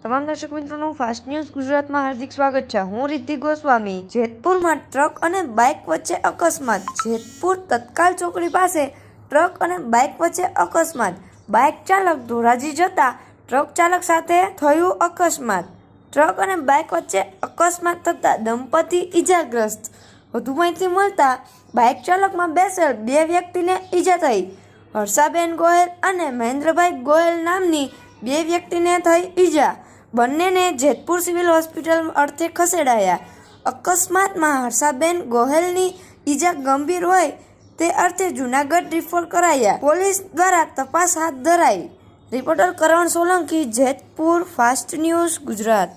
તમામ દર્શક મિત્રોનું ફાસ્ટ ન્યૂઝ ગુજરાતમાં હાર્દિક સ્વાગત છે। હું રિદ્ધિ ગોસ્વામી। જેતપુરમાં ટ્રક અને બાઇક વચ્ચે અકસ્માત। જેતપુર તત્કાલ ચોકડી પાસે ટ્રક અને બાઇક વચ્ચે અકસ્માત। બાઇક ચાલક ધોરાજી જતા ટ્રક ચાલક સાથે થયું અકસ્માત। ટ્રક અને બાઇક વચ્ચે અકસ્માત થતા દંપતી ઈજાગ્રસ્ત। વધુ માહિતી મળતા બાઇક ચાલકમાં બેસેલ બે વ્યક્તિને ઈજા થઈ। હર્ષાબેન ગોહેલ અને મહેન્દ્રભાઈ ગોહેલ નામની બે વ્યક્તિને થઈ ઈજા। બંનેને જેતપુર સિવિલ હોસ્પિટલ અર્થે ખસેડાયા। અકસ્માતમાં હર્ષાબેન ગોહેલની ઈજા ગંભીર હોય તે અર્થે જૂનાગઢ રિફર કરાયા। પોલીસ દ્વારા તપાસ હાથ ધરાઈ। રિપોર્ટર કરણ સોલંકી, જેતપુર, ફાસ્ટ ન્યૂઝ ગુજરાત।